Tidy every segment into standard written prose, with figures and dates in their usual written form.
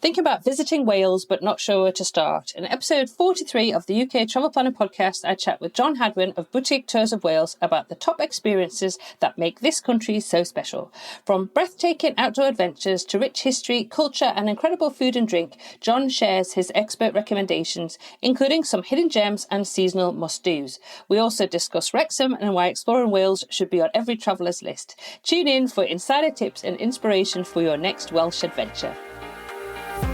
Thinking about visiting Wales but not sure where to start? In episode 43 of the UK Travel Planning Podcast, I chat with John Hadwin of Boutique Tours of Wales about the top experiences that make this country so special. From breathtaking outdoor adventures to rich history, culture and incredible food and drink, John shares his expert recommendations, including some hidden gems and seasonal must-dos. We also discuss Wrexham and why exploring Wales should be on every traveller's list. Tune in for insider tips and inspiration for your next Welsh adventure.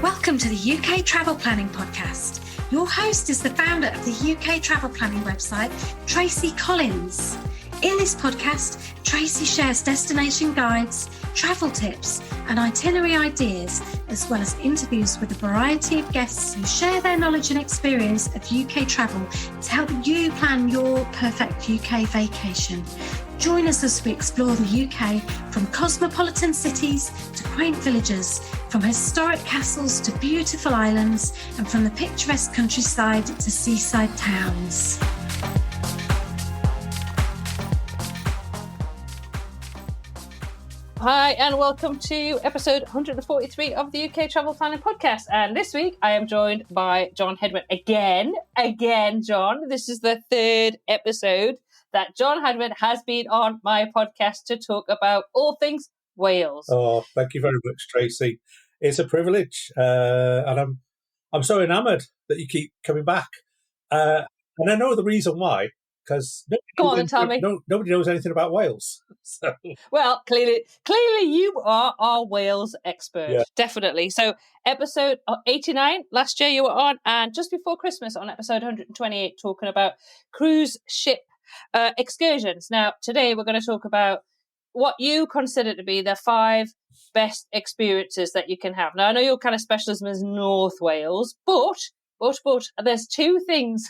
Welcome to the UK Travel Planning Podcast. Your host is the founder of the UK Travel Planning website, Tracy Collins. In this podcast, Tracy shares destination guides, travel tips, and itinerary ideas, as well as interviews with a variety of guests who share their knowledge and experience of UK travel to help you plan your perfect UK vacation. Join us as we explore the UK from cosmopolitan cities to quaint villages, from historic castles to beautiful islands, and from the picturesque countryside to seaside towns. Hi and welcome to episode 143 of the UK Travel Planning Podcast. And this week I am joined by John Hadwin again, John. This is the third episode that John Hadwin has been on my podcast to talk about all things Wales. Oh, thank you very much, Tracy. It's a privilege, and I'm so enamoured that you keep coming back. And I know the reason why, because nobody knows anything about Wales. So. Well, clearly you are our Wales expert, yeah. Definitely. So episode 89, last year you were on, and just before Christmas on episode 128, talking about cruise ship excursions. Now, today we're going to talk about what you consider to be the 5 best experiences that you can have. Now, I know your kind of specialism is North Wales, but there's 2 things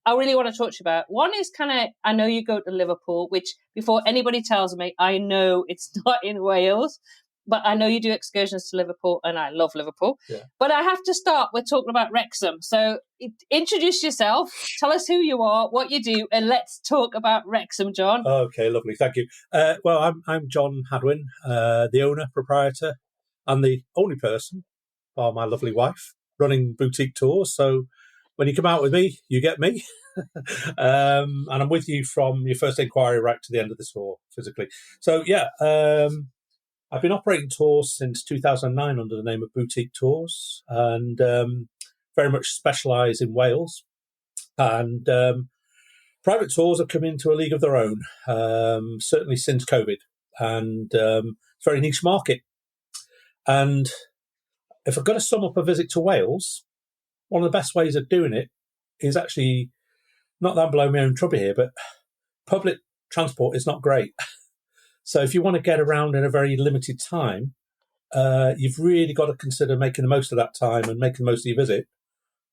I really want to talk to you about. One is I know you go to Liverpool, which before anybody tells me, I know it's not in Wales, but I know you do excursions to Liverpool, and I love Liverpool. Yeah. But I have to start with talking about Wrexham. So introduce yourself, tell us who you are, what you do, and let's talk about Wrexham, John. Okay, lovely, thank you. Well, I'm John Hadwin, the owner, proprietor, and the only person, bar my lovely wife, running boutique tours. So when you come out with me, you get me. And I'm with you from your first inquiry right to the end of the tour, physically. So, yeah, I've been operating tours since 2009 under the name of Boutique Tours, and very much specialise in Wales. And private tours have come into a league of their own, certainly since COVID, and very niche market. And if I've got to sum up a visit to Wales, one of the best ways of doing it is actually, not that I'm blowing my own trumpet here, but public transport is not great. So if you want to get around in a very limited time, you've really got to consider making the most of that time and making the most of your visit,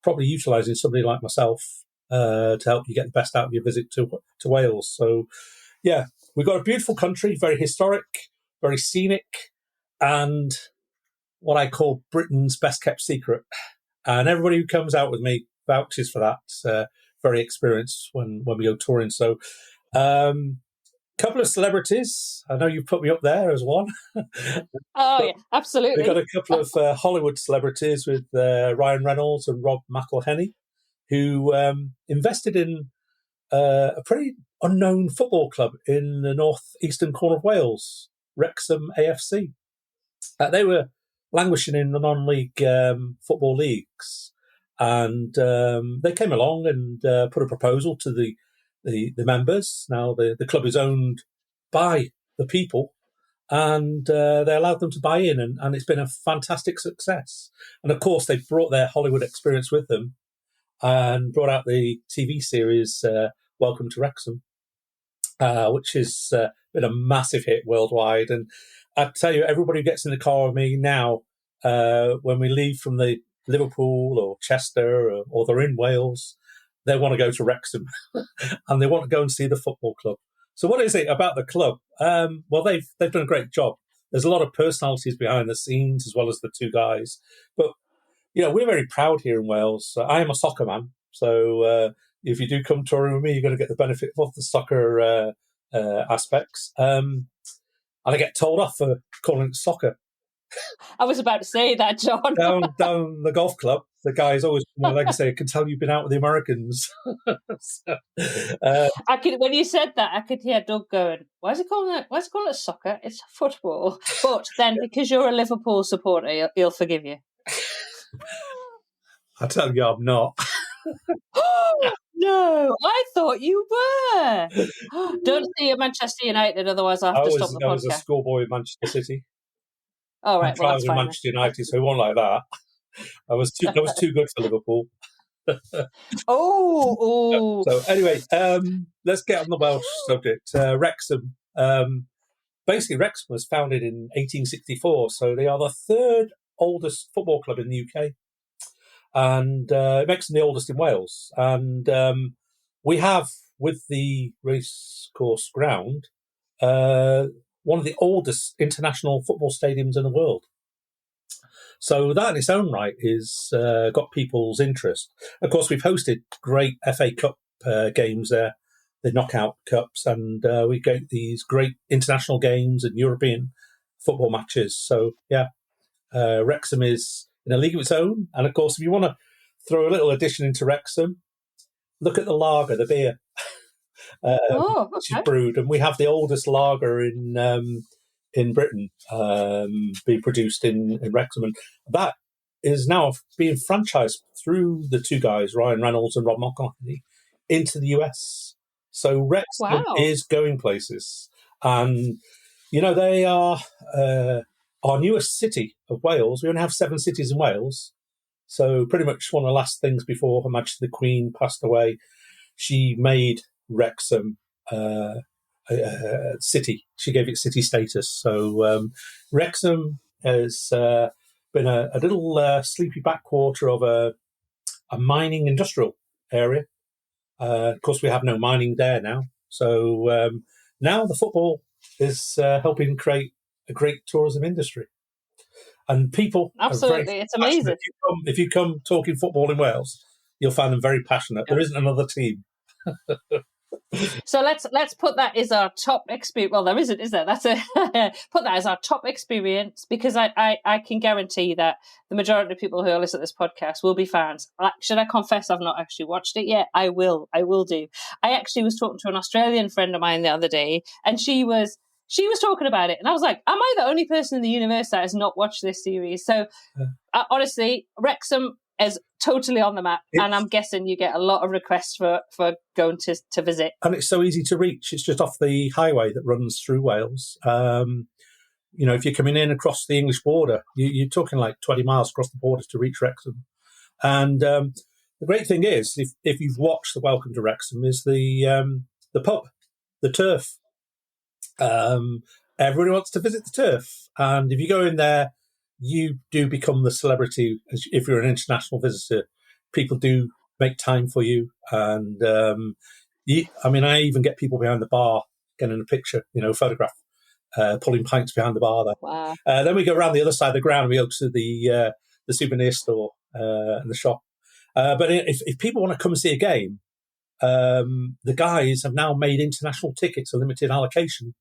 probably utilising somebody like myself to help you get the best out of your visit to Wales. So, yeah, we've got a beautiful country, very historic, very scenic, and what I call Britain's best kept secret. And everybody who comes out with me vouches for that. Very experienced when we go touring. So, couple of celebrities. I know you put me up there as one. Oh, yeah, absolutely. We've got a couple of Hollywood celebrities with Ryan Reynolds and Rob McElhenney, who invested in a pretty unknown football club in the northeastern corner of Wales, Wrexham AFC. They were languishing in the non-league football leagues, and they came along and put a proposal to the members. Now the club is owned by the people, and they allowed them to buy in, and it's been a fantastic success. And of course, they brought their Hollywood experience with them and brought out the TV series Welcome to Wrexham, which has been a massive hit worldwide. And I tell you, everybody who gets in the car with me now, when we leave from the Liverpool or Chester or they're in Wales, they want to go to Wrexham and they want to go and see the football club. So what is it about the club? Well, they've done a great job. There's a lot of personalities behind the scenes as well as the 2 guys. But, we're very proud here in Wales. I am a soccer man. So if you do come touring with me, you're going to get the benefit of the soccer aspects. And I get told off for calling it soccer. I was about to say that, John. down the golf club, the guys always, like I say, I can tell you've been out with the Americans. So, when you said that, I could hear Doug going, why is he calling it soccer? It's football. But then because you're a Liverpool supporter, he'll forgive you. I tell you, I'm not. No, I thought you were. Don't say you're Manchester United, otherwise I'll have to stop the podcast. I was a schoolboy in Manchester City. All right, well, that's fine. Manchester United, so it wasn't like that. I was too good for Liverpool. Oh. So anyway, let's get on the Welsh subject. Wrexham. Basically, Wrexham was founded in 1864, so they are the third oldest football club in the UK. And it makes them the oldest in Wales. And we have, with the racecourse ground, one of the oldest international football stadiums in the world. So that in its own right is got people's interest. Of course, we've hosted great FA Cup games there, the knockout cups, and we get these great international games and European football matches. So, yeah, Wrexham is in a league of its own. And, of course, if you want to throw a little addition into Wrexham, look at the lager, the beer, which is brewed. And we have the oldest lager in Britain being produced in Wrexham. And that is now being franchised through the two guys, Ryan Reynolds and Rob McCartney, into the US. So Wrexham is going places. And, they are our newest city of Wales. We only have 7 cities in Wales. So pretty much one of the last things before Her Majesty the Queen passed away, she made Wrexham city. She gave it city status. So Wrexham has been a little sleepy backwater of a mining industrial area. Of course, we have no mining there now. So now the football is helping create a great tourism industry. And people absolutely, it's amazing. If you come talking football in Wales, you'll find them very passionate. There isn't another team. So let's put that as our top experience. Well, there isn't, is there? Put that as our top experience, because I can guarantee that the majority of people who are listening to this podcast will be fans. Should I confess I've not actually watched it yet? I will do. I actually was talking to an Australian friend of mine the other day, and she was talking about it, and I was like, am I the only person in the universe that has not watched this series? So honestly, Wrexham is totally on the map, and I'm guessing you get a lot of requests for going to visit. And it's so easy to reach. It's just off the highway that runs through Wales. If you're coming in across the English border, you're talking like 20 miles across the border to reach Wrexham. And the great thing is, if you've watched the Welcome to Wrexham, is the pub, the Turf. Everybody wants to visit the Turf, and if you go in there, you do become the celebrity. If you're an international visitor, people do make time for you. And I even get people behind the bar getting a picture, photograph, pulling pints behind the bar there. Wow. Then we go around the other side of the ground and we go to the souvenir store and the shop. But if people want to come and see a game, the guys have now made international tickets a limited allocation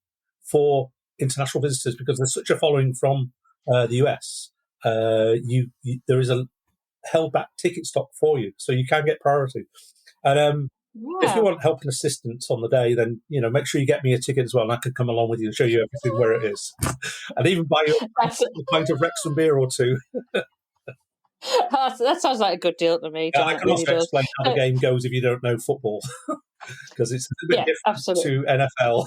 for international visitors, because there's such a following from the US. There is a held back ticket stock for you, so you can get priority. And if you want help and assistance on the day, then make sure you get me a ticket as well, and I can come along with you and show you everything where it is, and even buy you a pint of Wrexham beer or two. That sounds like a good deal to me. I can also explain how the game goes if you don't know football, because it's a bit different to NFL.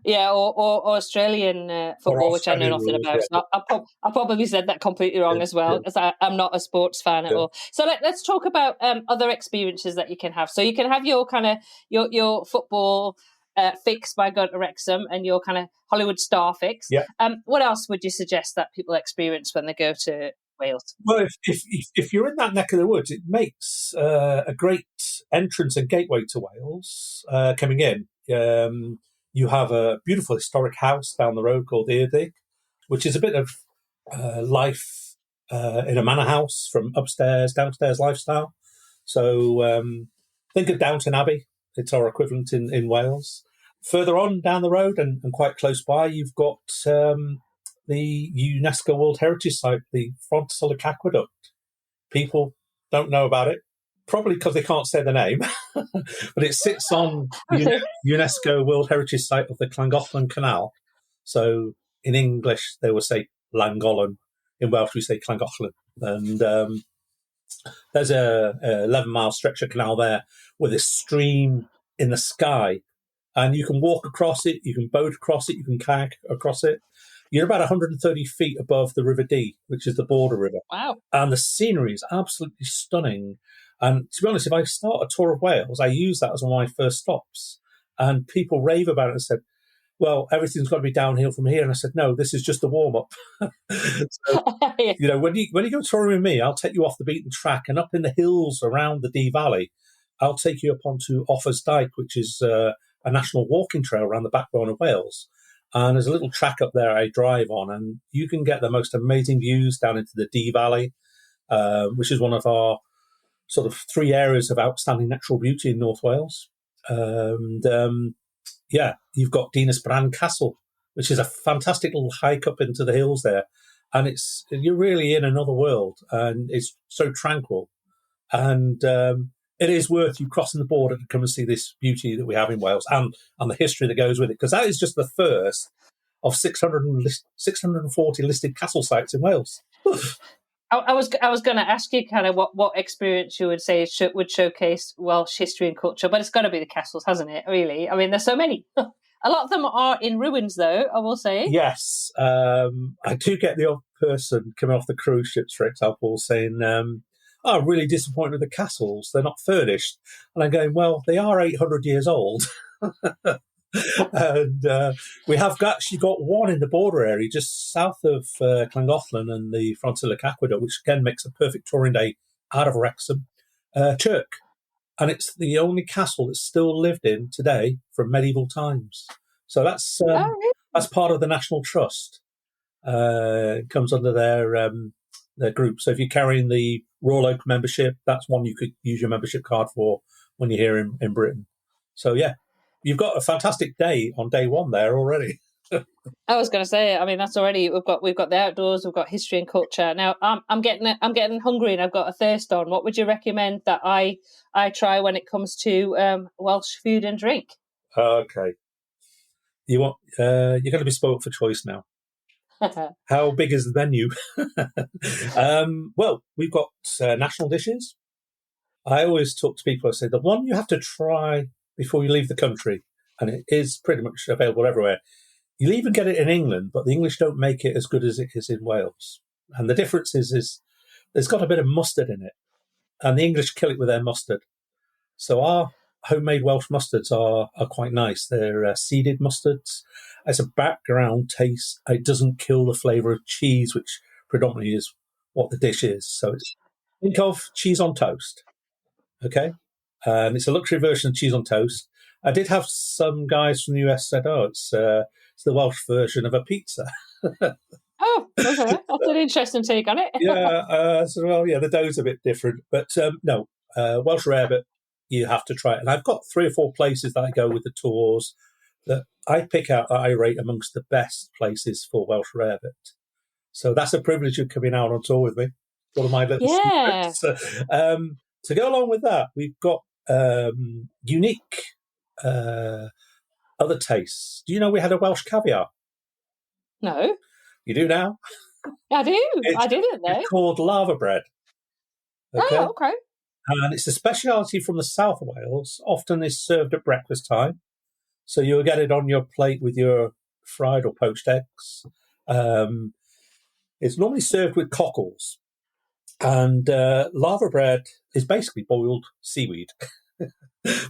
Yeah, or Australian football, which I know nothing about. So I probably said that completely wrong as well, because I'm not a sports fan at all. So let's talk about other experiences that you can have. So you can have your kind of your football fix by going to Wrexham, and your kind of Hollywood star fix. Yeah. What else would you suggest that people experience when they go to Wales? Well, if you're in that neck of the woods, it makes a great entrance and gateway to Wales coming in. You have a beautiful historic house down the road called Deudraeth, which is a bit of life in a manor house, from upstairs, downstairs lifestyle. So think of Downton Abbey. It's our equivalent in Wales. Further on down the road and quite close by, you've got the UNESCO World Heritage Site, the Frontenac Aqueduct. People don't know about it, probably because they can't say the name, but it sits on the UNESCO World Heritage Site of the Llangollen Canal. So in English, they will say Llangollen. In Welsh, we say Llangollen. And there's a 11-mile stretch of canal there with a stream in the sky. And you can walk across it, you can boat across it, you can kayak across it. You're about 130 feet above the River Dee, which is the border river. Wow. And the scenery is absolutely stunning. And to be honest, if I start a tour of Wales, I use that as one of my first stops. And people rave about it and said, well, everything's got to be downhill from here. And I said, no, this is just a warm-up. So, you know, when you go touring with me, I'll take you off the beaten track and up in the hills around the Dee Valley. I'll take you up onto Offers Dyke, which is a national walking trail around the backbone of Wales. And there's a little track up there I drive on, and you can get the most amazing views down into the Dee Valley, which is one of our sort of 3 areas of outstanding natural beauty in North Wales. Yeah, you've got Dinas Bran Castle, which is a fantastic little hike up into the hills there. And you're really in another world, and it's so tranquil. And it is worth you crossing the border to come and see this beauty that we have in Wales and the history that goes with it, because that is just the first of 640 listed castle sites in Wales. I was going to ask you kind of what experience you would say would showcase Welsh history and culture, but it's got to be the castles, hasn't it, really? I mean, there's so many. A lot of them are in ruins, though, I will say. Yes. I do get the odd person coming off the cruise ships, for example, saying, I'm really disappointed with the castles. They're not furnished. And I'm going, well, they are 800 years old. And we have actually got one in the border area just south of Llangollen and the Frontenac Aqueduct, which again makes a perfect touring day out of Wrexham, Chirk. And it's the only castle that's still lived in today from medieval times. So that's part of the National Trust. It comes under their group. So if you're carrying the Royal Oak membership, that's one you could use your membership card for when you're here in Britain. So yeah, you've got a fantastic day on day one there already. I was going to say, I mean, that's already we've got the outdoors, we've got history and culture. Now I'm getting hungry and I've got a thirst on. What would you recommend that I try when it comes to Welsh food and drink? Okay, you're going to be spoilt for choice now. How big is the menu? Well, we've got national dishes. I always talk to people, I say, the one you have to try before you leave the country, and it is pretty much available everywhere. You'll even get it in England, but the English don't make it as good as it is in Wales. And the difference is there's got a bit of mustard in it, and the English kill it with their mustard. So our homemade Welsh mustards are quite nice. They're seeded mustards. It's a background taste. It doesn't kill the flavour of cheese, which predominantly is what the dish is. So think of cheese on toast, okay? And it's a luxury version of cheese on toast. I did have some guys from the US said, it's the Welsh version of a pizza. Oh, okay. That's an interesting take on it. The dough's a bit different. But no, Welsh Rarebit, you have to try it. And I've got 3 or 4 places that I go with the tours that I pick out that I rate amongst the best places for Welsh Rarebit. So that's a privilege of coming out on tour with me. One of my little secrets. To go along with that, we've got unique other tastes. Do you know we had a Welsh caviar? No. You do now? I do. I didn't know. It's called lava bread. Okay? Oh, okay. And it's a speciality from the south of Wales. Often is served at breakfast time. So you'll get it on your plate with your fried or poached eggs. It's normally served with cockles. And lava bread is basically boiled seaweed.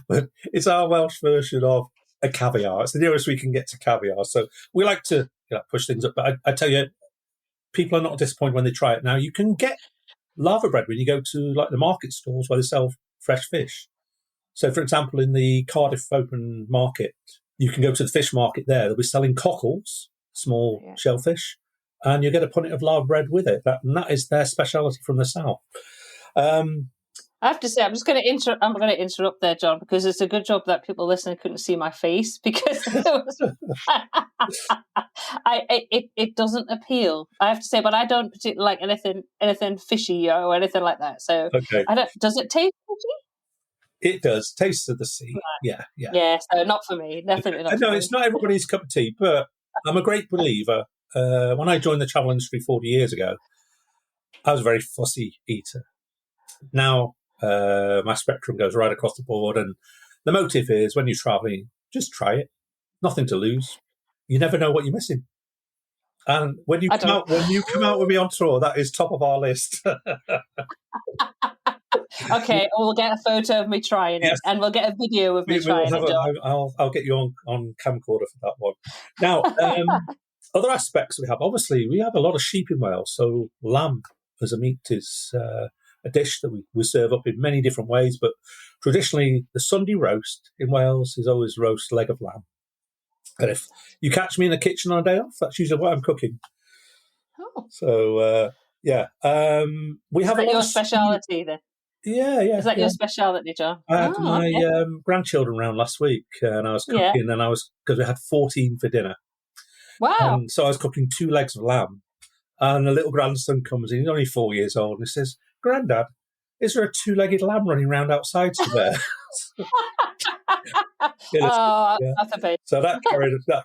But it's our Welsh version of a caviar. It's the nearest we can get to caviar. So we like to push things up. But I tell you, people are not disappointed when they try it. Now, you can get lava bread when you go to like the market stores where they sell fresh fish. So, for example, in the Cardiff Open Market, you can go to the fish market there. They'll be selling cockles, small shellfish, and you get a punnet of lava bread with it. That is their speciality from the south. I I have to say, I'm going to interrupt there, John, because it's a good job that people listening couldn't see my face, because it doesn't appeal. I have to say, but I don't particularly like anything fishy or anything like that. So Okay. Does it taste fishy? It does. Taste of the sea. Right. Yeah. Yeah, so not for me. Definitely not. No, it's not everybody's cup of tea, but I'm a great believer. When I joined the travel industry 40 years ago, I was a very fussy eater. Now, my spectrum goes right across the board, and the motive is when you're traveling, just try it. Nothing to lose. You never know what you're missing. And when you come out with me on tour, that is top of our list. Okay, we'll get a photo of me trying it, and we'll get a video of me trying it. I'll get you on camcorder for that one. Now, other aspects we have, obviously, we have a lot of sheep in Wales, so lamb as a meat is a dish that we serve up in many different ways, but traditionally the Sunday roast in Wales is always roast leg of lamb. And if you catch me in the kitchen on a day off, that's usually what I'm cooking. Oh. So, we have your speciality then? Yeah. Is that your speciality, John? I had my grandchildren round last week, and I was cooking, and because we had 14 for dinner. Wow! And so I was cooking 2 legs of lamb, and the little grandson comes in. He's only 4 years old, and he says, "Grandad, is there a 2-legged lamb running around outside somewhere?" That's a bit. So that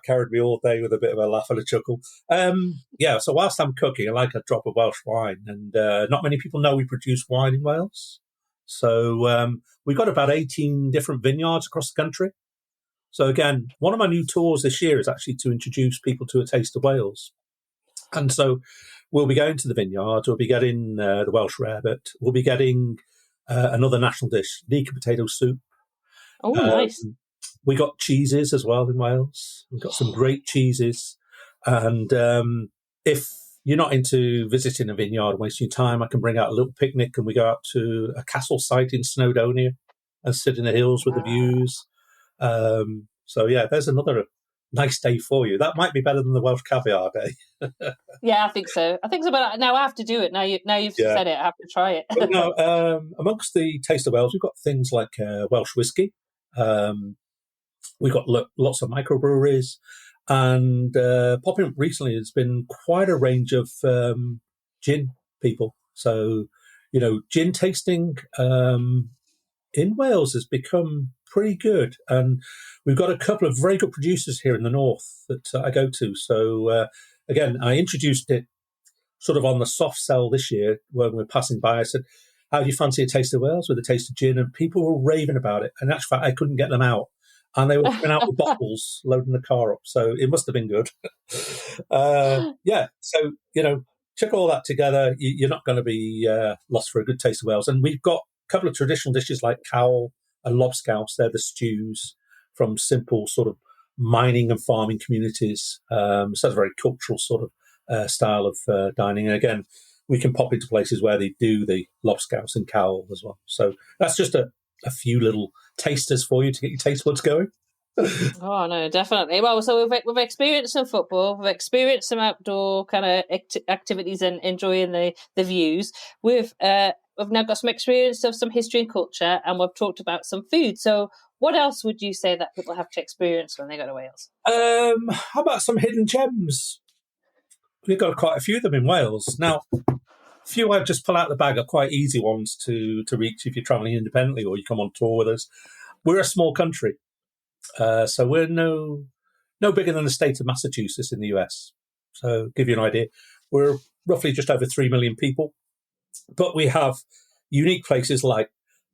carried me all day with a bit of a laugh and a chuckle. So whilst I'm cooking, I like a drop of Welsh wine, and not many people know we produce wine in Wales. So we've got about 18 different vineyards across the country. So again, one of my new tours this year is actually to introduce people to a taste of Wales. And so we'll be going to the vineyards, we'll be getting the Welsh Rarebit, we'll be getting another national dish, leek and potato soup. Oh, nice. We got cheeses as well in Wales. We've got some great cheeses. And if you're not into visiting a vineyard and wasting your time, I can bring out a little picnic and we go out to a castle site in Snowdonia and sit in the hills with the views. There's another nice day for you. That might be better than the Welsh caviar day. Yeah, I think so. But now I have to do it. Now you've said it, I have to try it. But no, amongst the Taste of Wales, we've got things like Welsh whiskey. We've got lots of microbreweries, and popping up recently has been quite a range of gin people. So, gin tasting in Wales has become pretty good, and we've got a couple of very good producers here in the north that I go to. So again, I introduced it sort of on the soft sell this year when we were passing by. I said, "How do you fancy a taste of Wales with a taste of gin?" And people were raving about it. And in actual fact, I couldn't get them out, and they were coming out with bottles, loading the car up. So it must have been good. So check all that together. You're not going to be lost for a good taste of Wales. And we've got a couple of traditional dishes like cowl and lobscouse. They're the stews from simple sort of mining and farming communities. So it's a very cultural sort of style of dining. And again, we can pop into places where they do the lobscouse and cowl as well. So that's just a few little tasters for you to get your taste buds going. Oh, no, definitely. Well, so we've experienced some football, we've experienced some outdoor kind of activities and enjoying the views. We've now got some experience of some history and culture, and we've talked about some food. So what else would you say that people have to experience when they go to Wales? How about some hidden gems? We've got quite a few of them in Wales. Now, a few I'd just pull out the bag are quite easy ones to reach if you're travelling independently or you come on tour with us. We're a small country. So we're no bigger than the state of Massachusetts in the US. So give you an idea, we're roughly just over 3 million people, but we have unique places like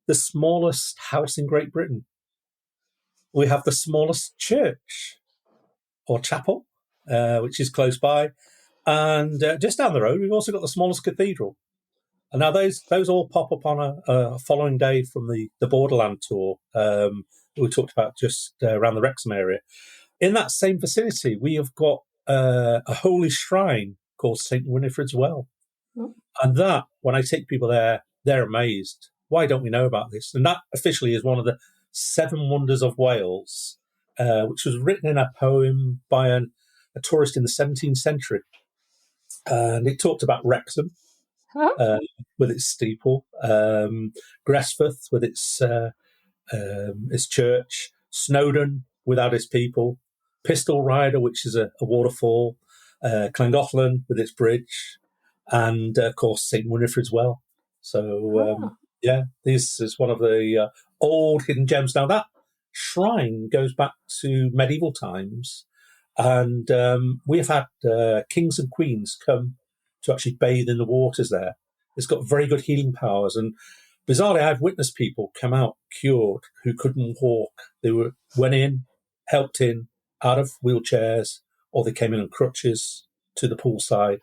the smallest house in Great Britain. We have the smallest church or chapel, which is close by. And just down the road, we've also got the smallest cathedral. And now those all pop up on a following day from the Borderland tour we talked about just around the Wrexham area. In that same vicinity, we have got a holy shrine called St. Winifred's Well. Mm. And that, when I take people there, they're amazed. Why don't we know about this? And that officially is one of the 7 wonders of Wales, which was written in a poem by a tourist in the 17th century. And it talked about Wrexham with its steeple, Gresforth with its church, Snowdon without its people, Pistol Rider, which is a waterfall, Llangollen with its bridge, and of course St Winifred's Well. So this is one of the old hidden gems. Now that shrine goes back to medieval times, and we have had kings and queens come to actually bathe in the waters there. It's got very good healing powers, and bizarrely, I've witnessed people come out cured who couldn't walk. They went in, helped in, out of wheelchairs, or they came in on crutches to the poolside,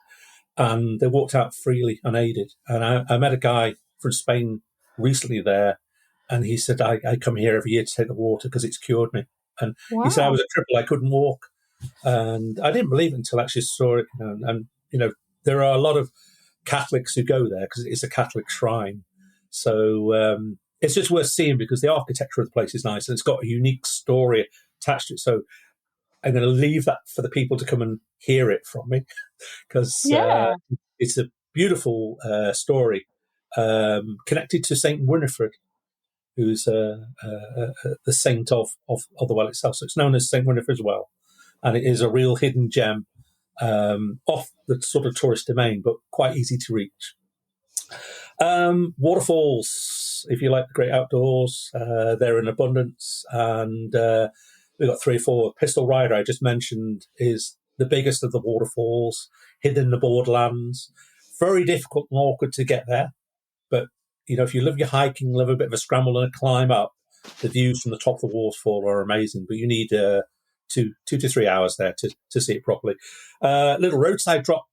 and they walked out freely, unaided. And I met a guy from Spain recently there, and he said, I come here every year to take the water because it's cured me. And he said, I was a cripple, I couldn't walk. And I didn't believe it until I actually saw it. And there are a lot of Catholics who go there because it's a Catholic shrine. So it's just worth seeing because the architecture of the place is nice and it's got a unique story attached to it. So I'm going to leave that for the people to come and hear it from me because it's a beautiful story connected to St Winifred, who's the saint of the well itself. So it's known as St Winifred's Well, and it is a real hidden gem off the sort of tourist domain, but quite easy to reach. Waterfalls, if you like the great outdoors, they're in abundance, and we've got 3 or 4. Pistol Rider, I just mentioned, is the biggest of the waterfalls, hidden in the borderlands. Very difficult and awkward to get there, but if you love your hiking, love a bit of a scramble and a climb up, the views from the top of the waterfall are amazing, but you need 2 to 3 hours there to see it properly. Little roadside drop,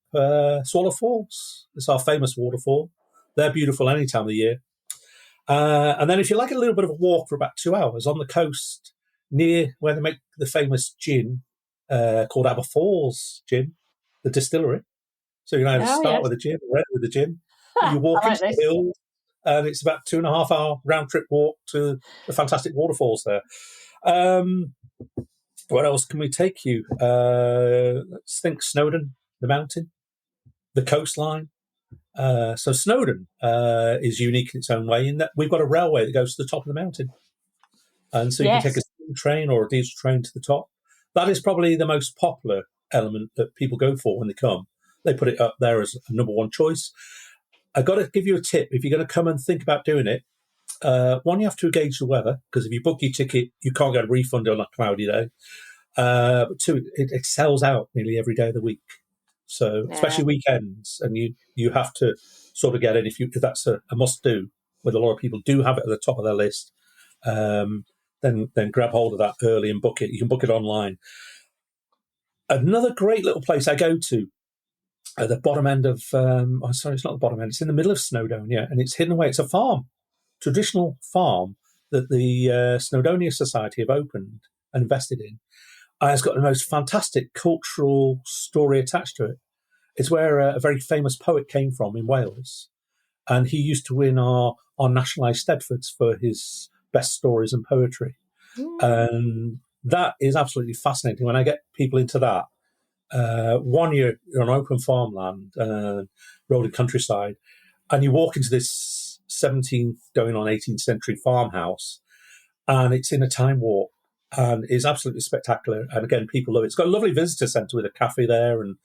Swallow Falls. It's our famous waterfall. They're beautiful any time of the year. And then if you like a little bit of a walk for about 2 hours on the coast, near where they make the famous gin called Aber Falls Gin, the distillery. So you can either start with a gin or end with a gin. You walk into the hill, and it's about 2.5 hour round trip walk to the fantastic waterfalls there. Where else can we take you? Let's think Snowdon, the mountain, the coastline. So Snowdon is unique in its own way in that we've got a railway that goes to the top of the mountain. And so you can take a steam train or a diesel train to the top. That is probably the most popular element that people go for when they come. They put it up there as a number one choice. I've got to give you a tip. If you're going to come and think about doing it, one, you have to gauge the weather, because if you book your ticket, you can't get a refund on a cloudy day. But 2, it sells out nearly every day of the week. So especially weekends, and you have to sort of get it if that's a must do. With a lot of people do have it at the top of their list, then grab hold of that early and book it. You can book it online. Another great little place I go to at the bottom end of it's not the bottom end. It's in the middle of Snowdonia, and it's hidden away. It's a farm, traditional farm that the Snowdonia Society have opened and invested in. It's got the most fantastic cultural story attached to it. It's where a very famous poet came from in Wales, and he used to win our nationalised Stedfords for his best stories and poetry. And that is absolutely fascinating. When I get people into that, one, you're on open farmland, rolling countryside, and you walk into this 17th going on 18th century farmhouse, and it's in a time warp. And it's absolutely spectacular. And again, people love it. It's got a lovely visitor centre with a cafe there and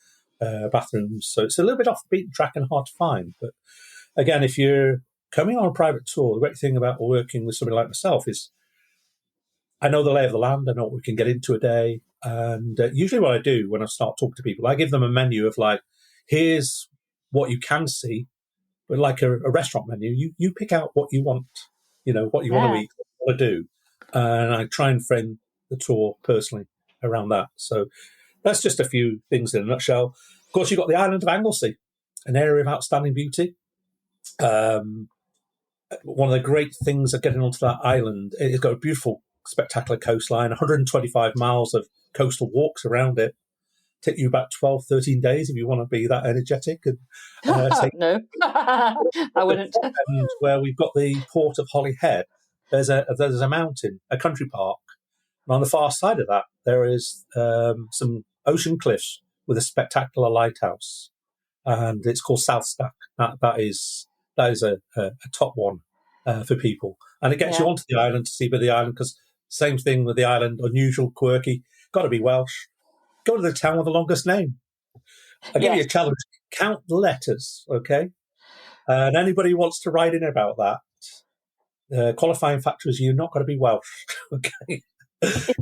bathrooms. So it's a little bit off the beaten track and hard to find. But again, if you're coming on a private tour, the great thing about working with somebody like myself is I know the lay of the land. I know what we can get into a day. And usually what I do when I start talking to people, I give them a menu of like, here's what you can see. But like a restaurant menu, you pick out what you want, what you want to eat, what you want to do. And I try and frame the tour personally around that. So that's just a few things in a nutshell. Of course, you've got the island of Anglesey, an area of outstanding beauty. One of the great things of getting onto that island, it's got a beautiful, spectacular coastline, 125 miles of coastal walks around it. Take you about 12, 13 days if you want to be that energetic. And, no, I wouldn't. And where we've got the port of Holyhead, there's a mountain, a country park. And on the far side of that, there is some ocean cliffs with a spectacular lighthouse. and it's called South Stack. That is a top one for people, and it gets you onto the island to see by the island, because same thing with the island, unusual, quirky, got to be Welsh. Go to the town with the longest name. I'll give you a challenge. Count the letters, okay? And anybody who wants to write in about that, qualifying factor is you're not going to be Welsh, okay?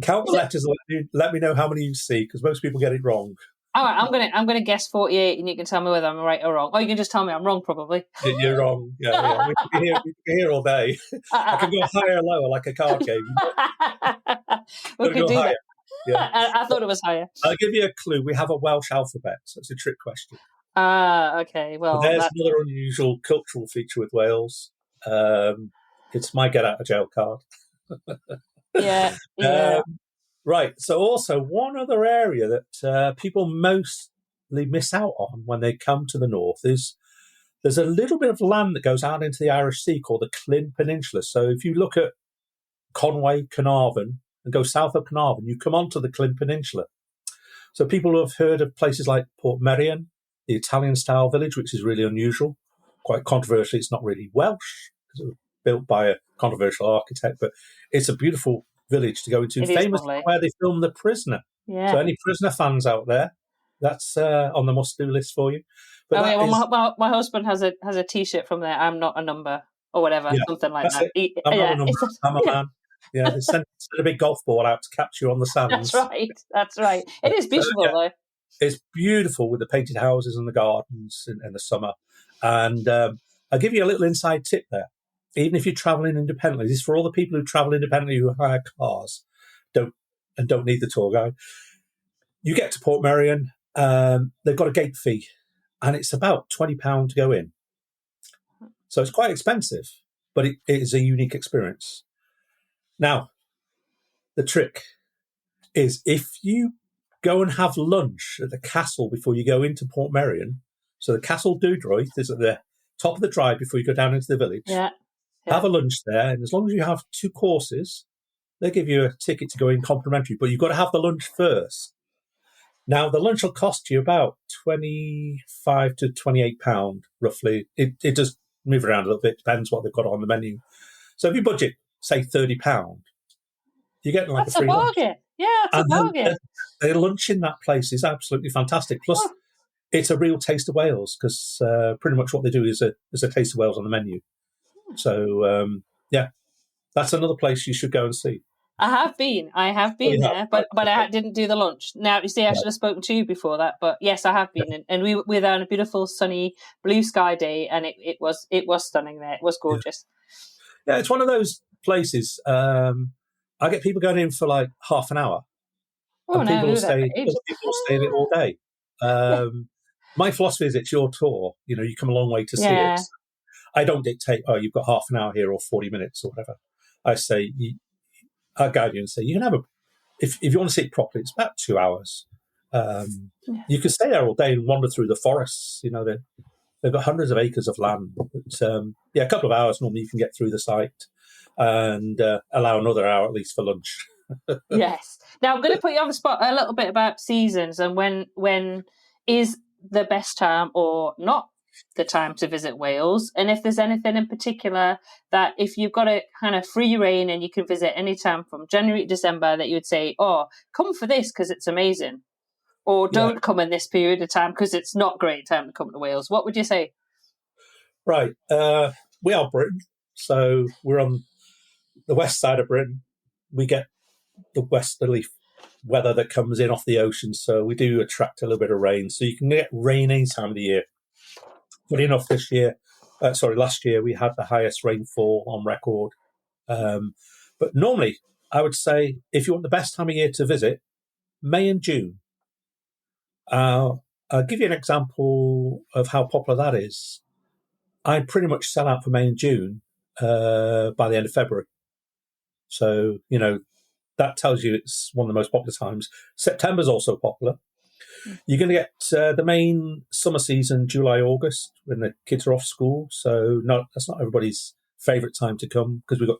Count the letters and let me know how many you see, because most people get it wrong. All right, I'm gonna guess 48, and you can tell me whether I'm right or wrong. Or you can just tell me I'm wrong, probably. You're wrong. Yeah. We can be here all day. I can go higher or lower, like a card game. We could do that. Yeah. I thought it was higher. I'll give you a clue. We have a Welsh alphabet, so it's a trick question. Okay. Well, there's another unusual cultural feature with Wales. It's my get out of jail card. Yeah. Right. So also one other area that people mostly miss out on when they come to the north is there's a little bit of land that goes out into the Irish Sea called the Clyn Peninsula. So if you look at Conway, Carnarvon, and go south of Carnarvon, you come onto the Clyn Peninsula. So people have heard of places like Portmeirion, the Italian-style village, which is really unusual. Quite controversial. It's not really Welsh, because it was built by a controversial architect, but it's a beautiful village to go into. Famous where they filmed The Prisoner. Yeah. So any Prisoner fans out there, that's on the must-do list for you. But my husband has a T-shirt from there. I'm not a number or whatever, something like that. I'm not a number. I'm a man. Yeah, they sent a big golf ball out to catch you on the sands. That's right. It is beautiful, though. It's beautiful with the painted houses and the gardens in the summer. And I'll give you a little inside tip there. Even if you're travelling independently, this is for all the people who travel independently who hire cars, don't need the tour guide. You get to Portmeirion, they've got a gate fee, and it's about £20 to go in. So it's quite expensive, but it is a unique experience. Now, the trick is if you go and have lunch at the castle before you go into Portmeirion, so the Castell Deudraeth is at the top of the drive before you go down into the village. Yeah. Have a lunch there, and as long as you have 2 courses, they give you a ticket to go in complimentary, but you've got to have the lunch first. Now, the lunch will cost you about £25 to £28, roughly. It does move around a little bit, depends what they've got on the menu. So if you budget, say, £30, you're getting like that's a free bargain. lunch. Yeah, that's a bargain. The lunch in that place is absolutely fantastic. Plus, it's a real taste of Wales, because pretty much what they do is a taste of Wales on the menu. So, that's another place you should go and see. I have been there, but I didn't do the lunch. Now, you see, I should have spoken to you before that, but yes, I have been. And we were there on a beautiful, sunny, blue sky day, and it was stunning there. It was gorgeous. Yeah, it's one of those places. I get people going in for like half an hour. People will stay in it all day. My philosophy is it's your tour. You come a long way to see it. I don't dictate, you've got half an hour here or 40 minutes or whatever. I say, I'll guide you and say, you can have if you want to see it properly, it's about 2 hours. You can stay there all day and wander through the forests. They've got hundreds of acres of land. But, a couple of hours normally you can get through the site, and allow another hour at least for lunch. Yes. Now, I'm going to put you on the spot a little bit about seasons and when is the best time or not the time to visit Wales, and if there's anything in particular that if you've got a kind of free reign and you can visit any time from January to December, that you would say, come for this because it's amazing, or don't come in this period of time because it's not great time to come to Wales. What would you say? Right. We are Britain, so we're on the west side of Britain. We get the westerly weather that comes in off the ocean, so we do attract a little bit of rain. So you can get rain any time of the year. Funny enough, last year we had the highest rainfall on record. But normally, I would say if you want the best time of year to visit, May and June. I'll give you an example of how popular that is. I pretty much sell out for May and June by the end of February. So, that tells you it's one of the most popular times. September's also popular. You're going to get the main summer season, July, August, when the kids are off school. So that's not everybody's favourite time to come, because we've got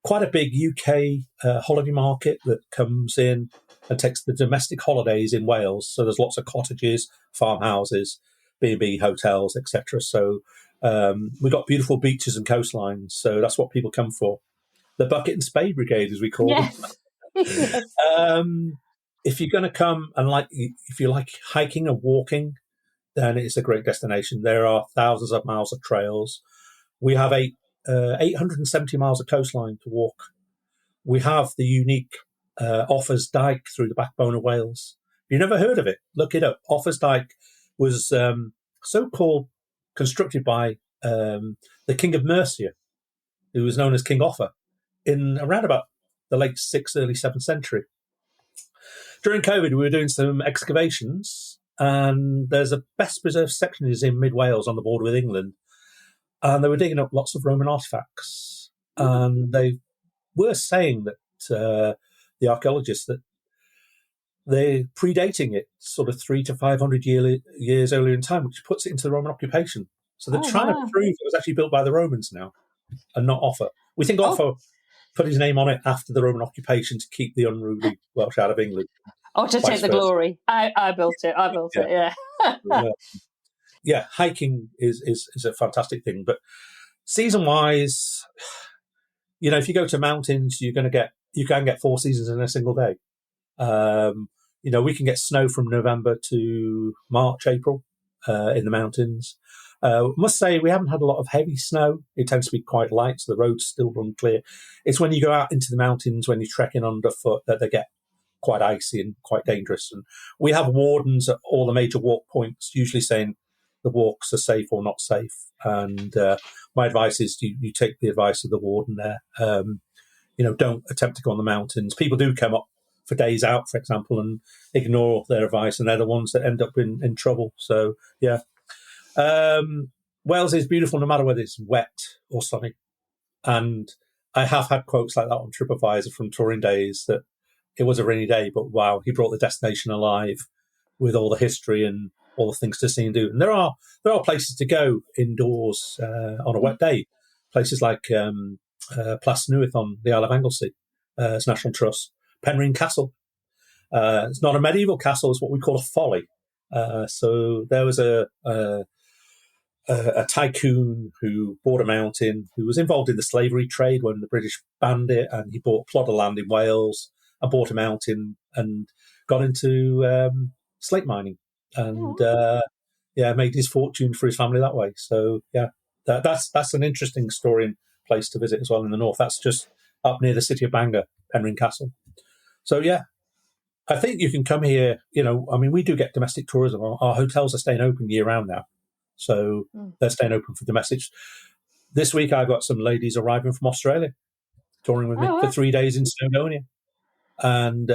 quite a big UK holiday market that comes in and takes the domestic holidays in Wales. So there's lots of cottages, farmhouses B&B hotels, etc. So we've got beautiful beaches and coastlines. So that's what people come for. The bucket and spade brigade, as we call them. Yes. If you're going to come and if you like hiking and walking, then it's a great destination. There are thousands of miles of trails. We have 870 miles of coastline to walk. We have the unique Offers Dyke through the backbone of Wales. If you've never heard of it, look it up. Offers Dyke was so-called constructed by the King of Mercia, who was known as King Offa, in around about the late 6th, early 7th century. During COVID, we were doing some excavations, and there's a best preserved section is in mid-Wales on the border with England, and they were digging up lots of Roman artefacts. And they were saying that the archaeologists, that they're predating it sort of 300 to 500 years earlier in time, which puts it into the Roman occupation. So they're trying to prove it was actually built by the Romans now and not Offa. We think Offa put his name on it after the Roman occupation to keep the unruly Welsh out of England. Oh, to take the glory. I built it. Yeah, hiking is a fantastic thing. But season-wise, if you go to mountains, you can get 4 seasons in a single day. We can get snow from November to March, April in the mountains. Must say we haven't had a lot of heavy snow. It tends to be quite light, so the roads still run clear. It's when you go out into the mountains, when you're trekking underfoot, that they get quite icy and quite dangerous. And we have wardens at all the major walk points, usually saying the walks are safe or not safe. And my advice is you take the advice of the warden there. Don't attempt to go on the mountains. People do come up for days out, for example, and ignore their advice, and they're the ones that end up in trouble. So, yeah. Wales is beautiful no matter whether it's wet or sunny. And I have had quotes like that on TripAdvisor from touring days that it was a rainy day, but wow, he brought the destination alive with all the history and all the things to see and do. And there are places to go indoors on a wet day. Places like Plas Newydd on the Isle of Anglesey, it's National Trust. Penrhyn Castle. It's not a medieval castle; it's what we call a folly. So there was a tycoon who bought a mountain, who was involved in the slavery trade when the British banned it, and he bought a plot of land in Wales and bought a mountain and got into slate mining and made his fortune for his family that way. So yeah, that's an interesting story and place to visit as well in the north. That's just up near the city of Bangor, Penrhyn Castle. So yeah, I think you can come here. We do get domestic tourism. Our hotels are staying open year round now. So they're staying open for domestic. This week, I've got some ladies arriving from Australia, touring with me for 3 days in Snowdonia. And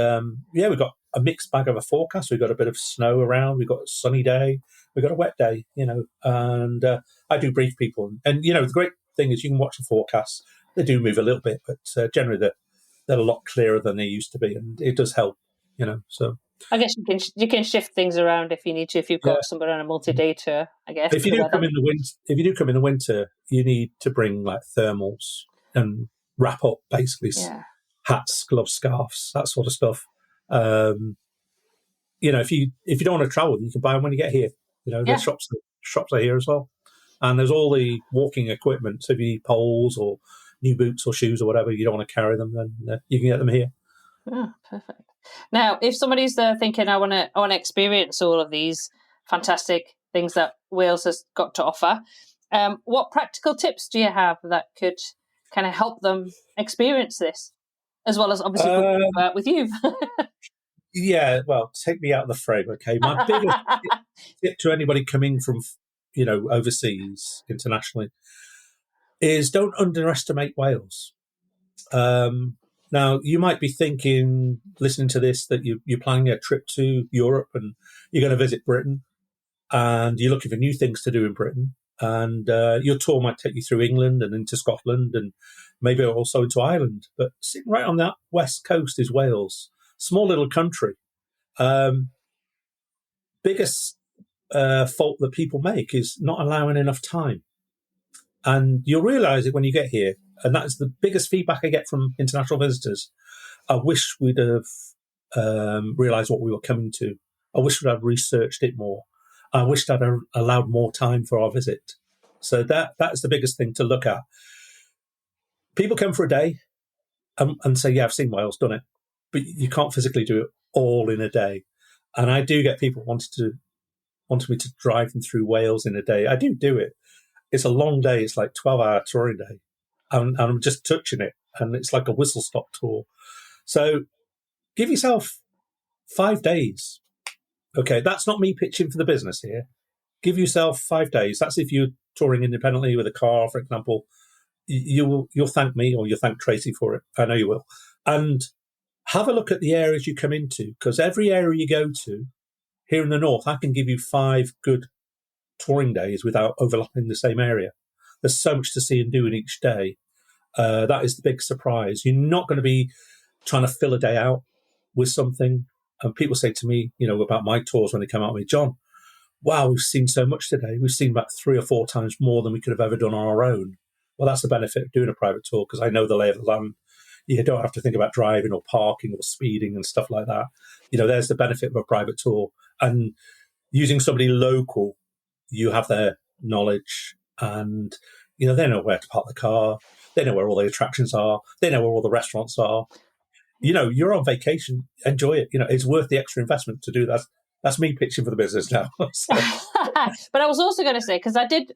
we've got a mixed bag of a forecast. We've got a bit of snow around. We've got a sunny day. We've got a wet day, and I do brief people. And, the great thing is you can watch the forecasts. They do move a little bit, but generally they're a lot clearer than they used to be. And it does help, so. I guess you can shift things around if you need to. If you've got somebody on a multi-day tour, I guess. If you do come in the winter, you need to bring like thermals and wrap up, basically hats, gloves, scarves, that sort of stuff. If you don't want to travel, you can buy them when you get here. The shops are here as well, and there's all the walking equipment. So if you need poles or new boots or shoes or whatever, you don't want to carry them, then you can get them here. Oh, perfect. Now, if somebody's thinking, I want to experience all of these fantastic things that Wales has got to offer, what practical tips do you have that could kind of help them experience this, as well as obviously with you? Yeah, well, take me out of the frame, okay? My biggest tip to anybody coming from, overseas, internationally, is don't underestimate Wales. Now, you might be thinking, listening to this, that you're planning a trip to Europe and you're going to visit Britain and you're looking for new things to do in Britain. And your tour might take you through England and into Scotland and maybe also into Ireland. But sitting right on that west coast is Wales. Small little country. Biggest fault that people make is not allowing enough time. And you'll realise it when you get here. And that's the biggest feedback I get from international visitors. I wish we'd have realised what we were coming to. I wish we'd have researched it more. I wished I'd allowed more time for our visit. So that's the biggest thing to look at. People come for a day and say, yeah, I've seen Wales, done it. But you can't physically do it all in a day. And I do get people wanting me to drive them through Wales in a day. I do it. It's a long day. It's like 12-hour touring day. And I'm just touching it. And it's like a whistle-stop tour. So give yourself 5 days. Okay, that's not me pitching for the business here. Give yourself 5 days. That's if you're touring independently with a car, for example. You'll thank me or you'll thank Tracy for it. I know you will. And have a look at the areas you come into, because every area you go to here in the north, I can give you 5 good touring days without overlapping the same area. There's so much to see and do in each day. That is the big surprise. You're not going to be trying to fill a day out with something. And people say to me, about my tours when they come out with me, John, wow, we've seen so much today. We've seen about 3 or 4 times more than we could have ever done on our own. Well, that's the benefit of doing a private tour, because I know the lay of the land. You don't have to think about driving or parking or speeding and stuff like that. There's the benefit of a private tour. And using somebody local, you have their knowledge and, they know where to park the car. They know where all the attractions are. They know where all the restaurants are. You're on vacation. Enjoy it. It's worth the extra investment to do that. That's me pitching for the business now. But I was also going to say, because I did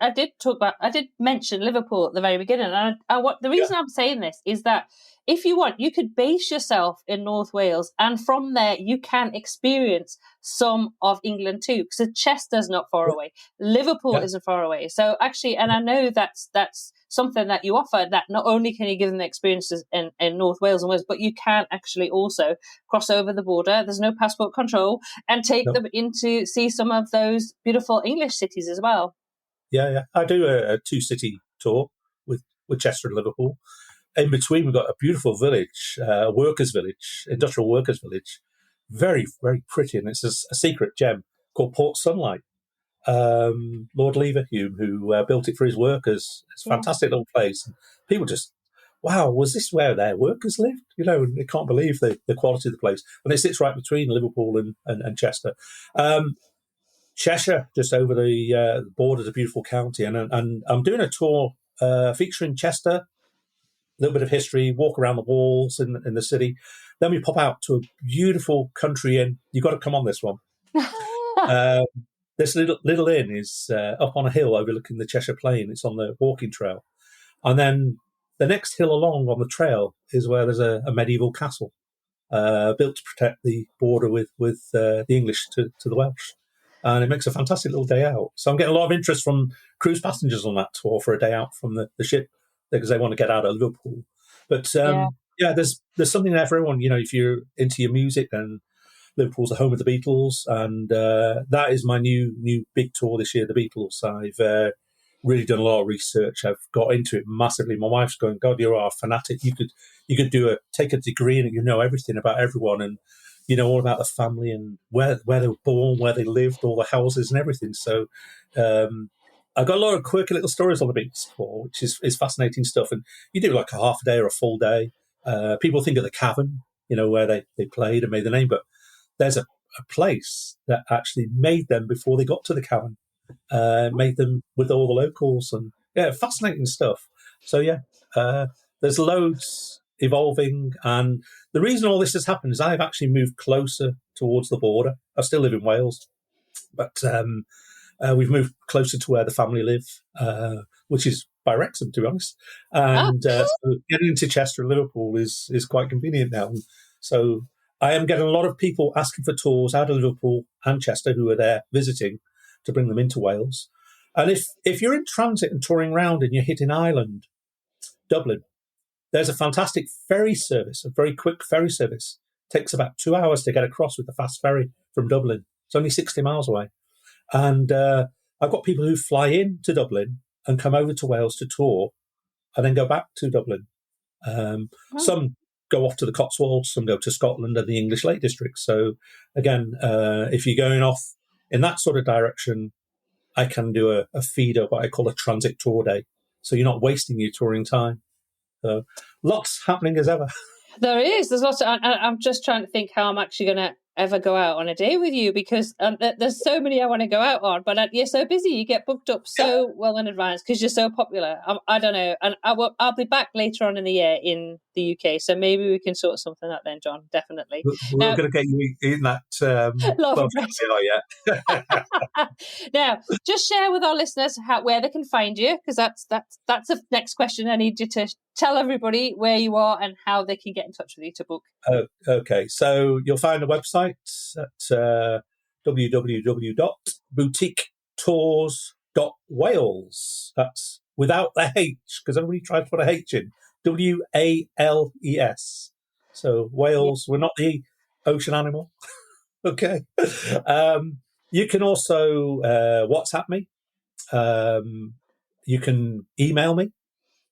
mention Liverpool at the very beginning. And the reason I'm saying this is that if you want, you could base yourself in North Wales, and from there you can experience some of England too, because Chester's not far away. Liverpool isn't far away. So actually, and I know that's something that you offer, that not only can you give them the experiences in North Wales and Wales, but you can actually also cross over the border. There's no passport control, and take them in to see some of those beautiful English cities as well. Yeah. I do a 2-city tour with Chester and Liverpool. In between, we've got a beautiful village, industrial workers' village. Very, very pretty. And it's a secret gem called Port Sunlight. Lord Leverhulme, who built it for his workers. It's a fantastic little place. And people just, wow, was this where their workers lived? And they can't believe the quality of the place. And it sits right between Liverpool and Chester. Cheshire, just over the border, is a beautiful county. And I'm doing a tour featuring Chester, a little bit of history, walk around the walls in the city. Then we pop out to a beautiful country inn. You've got to come on this one. This little inn is up on a hill overlooking the Cheshire Plain. It's on the walking trail. And then the next hill along on the trail is where there's a medieval castle built to protect the border with the English to the Welsh. And it makes a fantastic little day out. So I'm getting a lot of interest from cruise passengers on that tour for a day out from the ship, because they want to get out of Liverpool. But there's something there for everyone. If you're into your music, then Liverpool's the home of the Beatles, and that is my new big tour this year, the Beatles. I've really done a lot of research. I've got into it massively. My wife's going, God, you're a fanatic. You could take a degree and you know everything about everyone, and all about the family and where they were born, where they lived, all the houses and everything. So I've got a lot of quirky little stories on the Beatles tour, which is fascinating stuff. And you do like a half a day or a full day. People think of the Cavern, where they played and made the name, but there's a place that actually made them before they got to the Cavern, made them with all the locals, and fascinating stuff. So there's loads evolving, and the reason all this has happened is I've actually moved closer towards the border. I still live in Wales, but we've moved closer to where the family live, which is by Wrexham, to be honest. And so getting into Chester and Liverpool is quite convenient now. So I am getting a lot of people asking for tours out of Liverpool and Chester who are there visiting to bring them into Wales. And if you're in transit and touring around and you're hitting Ireland, Dublin, there's a fantastic ferry service, a very quick ferry service. It takes about 2 hours to get across with the fast ferry from Dublin. It's only 60 miles away. And I've got people who fly in to Dublin and come over to Wales to tour and then go back to Dublin. Some go off to the Cotswolds, some go to Scotland and the English Lake District. So again, if you're going off in that sort of direction, I can do a feeder, what I call a transit tour day. So you're not wasting your touring time. So lots happening as ever. There is. There's lots. I'm just trying to think how I'm actually going to ever go out on a day with you, because there's so many I want to go out on, but you're so busy, you get booked up so well in advance because you're so popular. I don't know, and I'll be back later on in the year in the UK, so maybe we can sort something out then, John. Definitely. We're going to get you in that. Now, just share with our listeners where they can find you, because that's the next question. I need you to tell everybody where you are and how they can get in touch with you to book. Okay, so you'll find the website at www.boutiquetours.wales. That's without the H, because everybody tries to put a H in. WALES. So Wales, we're not the ocean animal. Okay. You can also WhatsApp me. You can email me,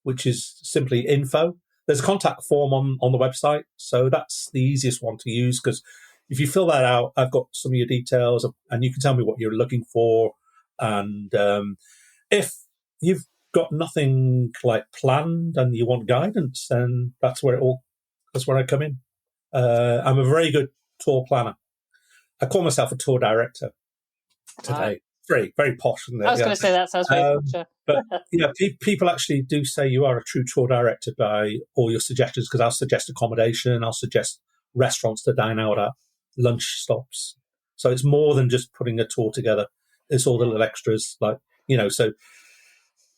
which is simply info. There's a contact form on the website, so that's the easiest one to use, because if you fill that out, I've got some of your details, and you can tell me what you're looking for. And if you've got nothing like planned and you want guidance, then that's where I come in. I'm a very good tour planner. I call myself a tour director today. Very, very posh, isn't it? I was going to say that sounds very posh. But people actually do say you are a true tour director by all your suggestions, because I'll suggest accommodation, I'll suggest restaurants to dine out at, lunch stops. So it's more than just putting a tour together. It's all the little extras, so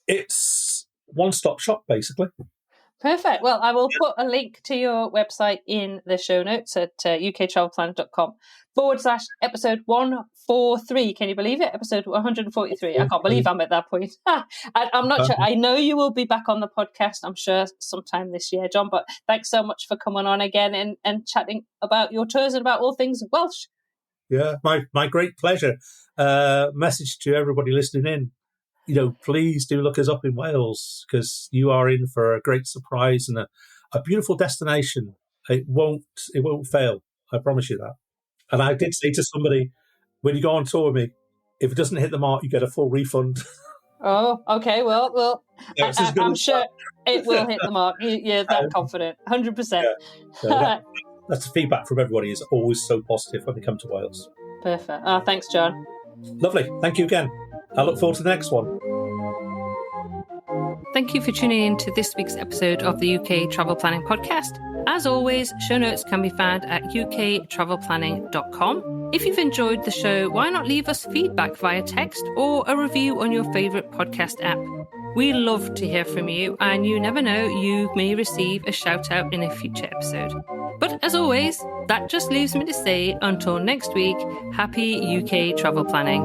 it's one-stop shop, basically. Perfect. Well, I will put a link to your website in the show notes at uktravelplanner.com/episode 143. Can you believe it? Episode 143. I can't believe I'm at that point. I'm not sure. I know you will be back on the podcast, I'm sure, sometime this year, John, but thanks so much for coming on again and chatting about your tours and about all things Welsh. Yeah, my great pleasure. Message to everybody listening in. Please do look us up in Wales, because you are in for a great surprise and a beautiful destination. It won't fail. I promise you that. And I did say to somebody, when you go on tour with me, if it doesn't hit the mark, you get a full refund. Oh, okay. Well, I'm sure it will hit the mark. You're that confident, 100%. Yeah. That's the feedback from everybody, is always so positive when they come to Wales. Perfect. Oh, thanks, John. Lovely. Thank you again. I look forward to the next one. Thank you for tuning in to this week's episode of the UK Travel Planning Podcast. As always, show notes can be found at uktravelplanning.com. If you've enjoyed the show, why not leave us feedback via text or a review on your favourite podcast app? We love to hear from you, and you never know, you may receive a shout out in a future episode. But as always, that just leaves me to say, until next week, happy UK travel planning.